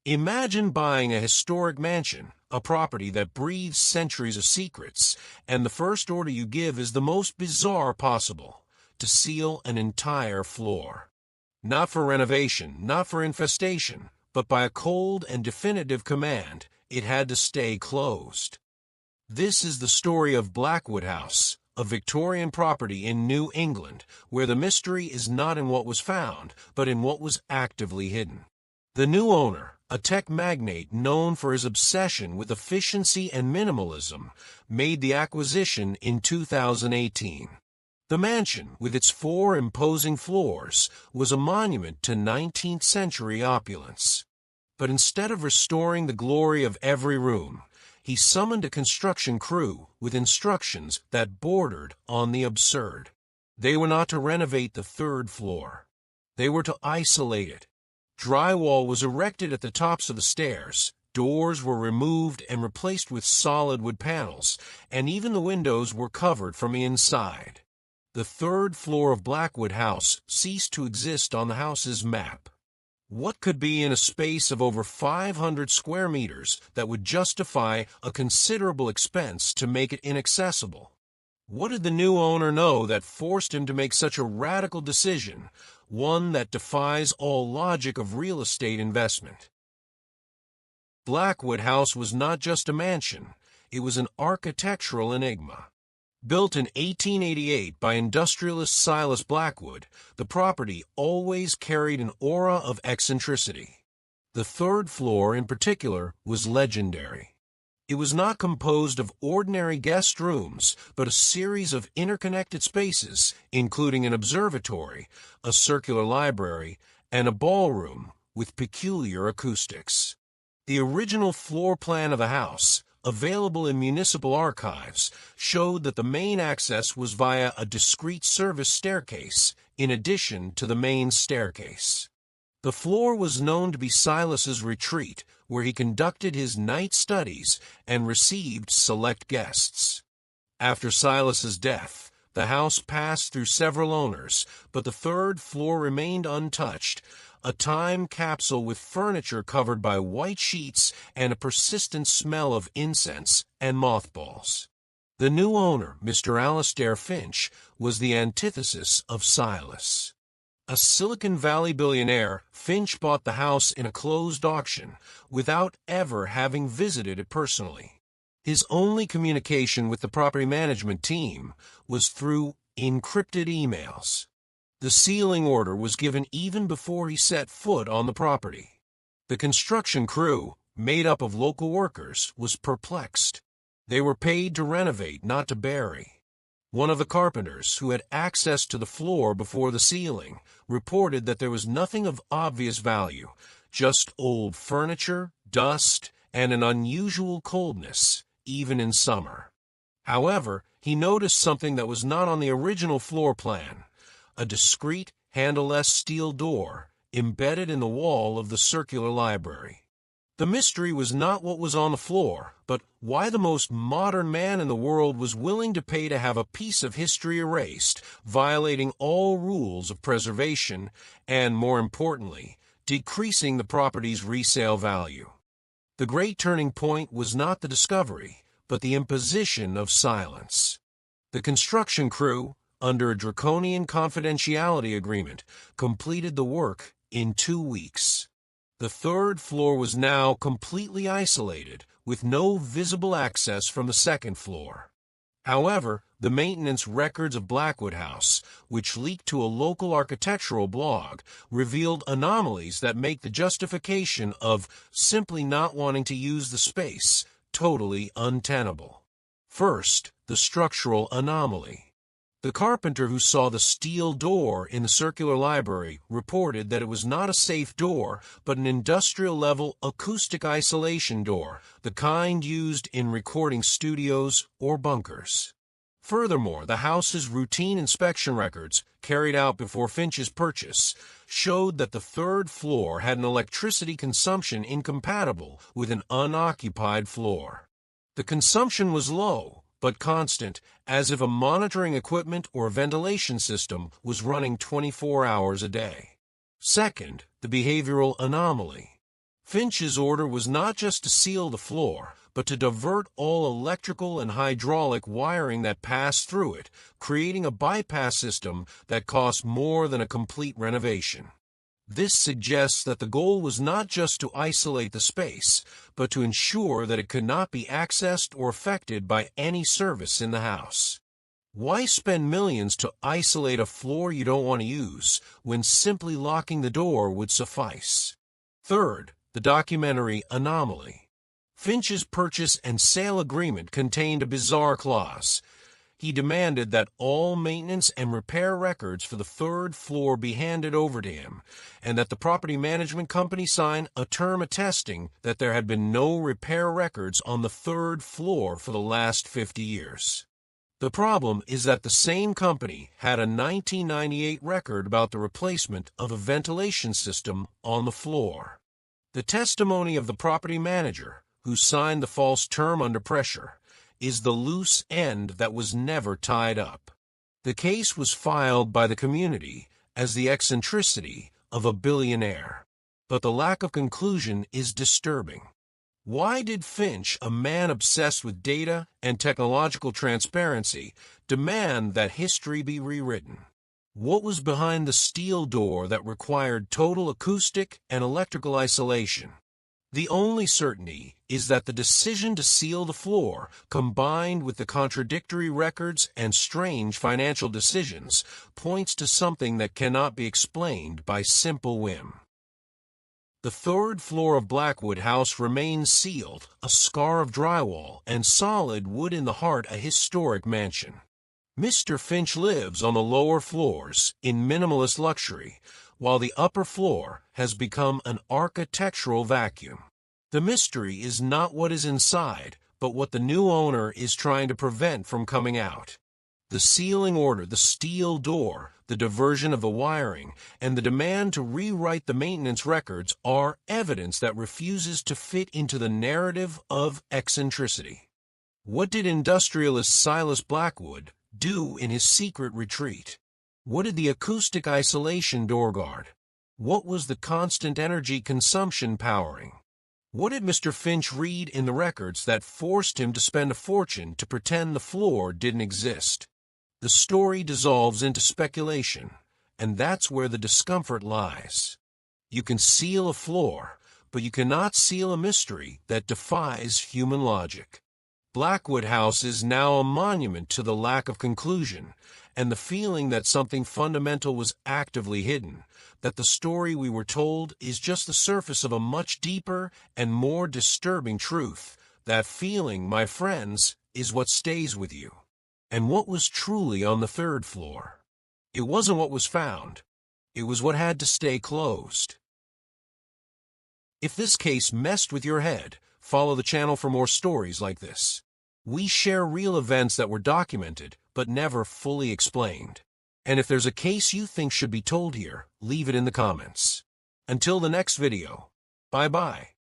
Imagine buying a historic mansion, a property that breathes centuries of secrets, and the first order you give is the most bizarre possible: to seal an entire floor. Not for renovation, not for infestation, but by a cold and definitive command, it had to stay closed. This is the story of Blackwood House, a Victorian property in New England, where the mystery is not in what was found, but in what was actively hidden. The new owner, a tech magnate known for his obsession with efficiency and minimalism, made the acquisition in 2018. The mansion, with its 4 imposing floors, was a monument to 19th-century opulence. But instead of restoring the glory of every room, he summoned a construction crew with instructions that bordered on the absurd. They were not to renovate the 3rd floor. They were to isolate it. Drywall was erected at the tops of the stairs, doors were removed and replaced with solid wood panels, and even the windows were covered from the inside. The 3rd floor of Blackwood House ceased to exist on the house's map. What could be in a space of over 500 square meters that would justify a considerable expense to make it inaccessible? What did the new owner know that forced him to make such a radical decision, one that defies all logic of real estate investment? Blackwood House was not just a mansion, it was an architectural enigma. Built in 1888 by industrialist Silas Blackwood, the property always carried an aura of eccentricity. The 3rd floor, in particular, was legendary. It was not composed of ordinary guest rooms, but a series of interconnected spaces, including an observatory, a circular library, and a ballroom with peculiar acoustics. The original floor plan of the house, available in municipal archives, showed that the main access was via a discreet service staircase, in addition to the main staircase. The floor was known to be Silas's retreat, where he conducted his night studies and received select guests. After Silas's death, the house passed through several owners, but the 3rd floor remained untouched, a time capsule with furniture covered by white sheets and a persistent smell of incense and mothballs. The new owner, Mr. Alastair Finch, was the antithesis of Silas. A Silicon Valley billionaire, Finch bought the house in a closed auction without ever having visited it personally. His only communication with the property management team was through encrypted emails. The sealing order was given even before he set foot on the property. The construction crew, made up of local workers, was perplexed. They were paid to renovate, not to bury. One of the carpenters, who had access to the floor before the ceiling, reported that there was nothing of obvious value, just old furniture, dust, and an unusual coldness, even in summer. However, he noticed something that was not on the original floor plan: a discreet, handleless steel door embedded in the wall of the circular library. The mystery was not what was on the floor, but why the most modern man in the world was willing to pay to have a piece of history erased, violating all rules of preservation and, more importantly, decreasing the property's resale value. The great turning point was not the discovery, but the imposition of silence. The construction crew, under a draconian confidentiality agreement, completed the work in 2 weeks. The 3rd floor was now completely isolated, with no visible access from the 2nd floor. However, the maintenance records of Blackwood House, which leaked to a local architectural blog, revealed anomalies that make the justification of simply not wanting to use the space totally untenable. First, the structural anomaly. The carpenter who saw the steel door in the circular library reported that it was not a safe door, but an industrial-level acoustic isolation door, the kind used in recording studios or bunkers. Furthermore, the house's routine inspection records, carried out before Finch's purchase, showed that the 3rd floor had an electricity consumption incompatible with an unoccupied floor. The consumption was low, but constant, as if a monitoring equipment or ventilation system was running 24 hours a day. Second, the behavioral anomaly. Finch's order was not just to seal the floor, but to divert all electrical and hydraulic wiring that passed through it, creating a bypass system that cost more than a complete renovation. This suggests that the goal was not just to isolate the space, but to ensure that it could not be accessed or affected by any service in the house. Why spend millions to isolate a floor you don't want to use, when simply locking the door would suffice? Third, the documentary Anomaly. Finch's purchase and sale agreement contained a bizarre clause. He demanded that all maintenance and repair records for the third floor be handed over to him, and that the property management company sign a term attesting that there had been no repair records on the third floor for the last 50 years. The problem is that the same company had a 1998 record about the replacement of a ventilation system on the floor. The testimony of the property manager, who signed the false term under pressure, is the loose end that was never tied up. The case was filed by the community as the eccentricity of a billionaire, but the lack of conclusion is disturbing. Why did Finch, a man obsessed with data and technological transparency, demand that history be rewritten? What was behind the steel door that required total acoustic and electrical isolation? The only certainty is that the decision to seal the floor, combined with the contradictory records and strange financial decisions, points to something that cannot be explained by simple whim. The third floor of Blackwood House remains sealed, a scar of drywall and solid wood in the heart of a historic mansion. Mr. Finch lives on the lower floors in minimalist luxury, while the upper floor has become an architectural vacuum. The mystery is not what is inside, but what the new owner is trying to prevent from coming out. The sealing order, the steel door, the diversion of the wiring, and the demand to rewrite the maintenance records are evidence that refuses to fit into the narrative of eccentricity. What did industrialist Silas Blackwood do in his secret retreat? What did the acoustic isolation door guard? What was the constant energy consumption powering? What did Mr. Finch read in the records that forced him to spend a fortune to pretend the floor didn't exist? The story dissolves into speculation, and that's where the discomfort lies. You can seal a floor, but you cannot seal a mystery that defies human logic. Blackwood House is now a monument to the lack of conclusion, and the feeling that something fundamental was actively hidden, that the story we were told is just the surface of a much deeper and more disturbing truth. That feeling, my friends, is what stays with you. And what was truly on the third floor? It wasn't what was found. It was what had to stay closed. If this case messed with your head, follow the channel for more stories like this. We share real events that were documented, but never fully explained. And if there's a case you think should be told here, leave it in the comments. Until the next video, bye-bye.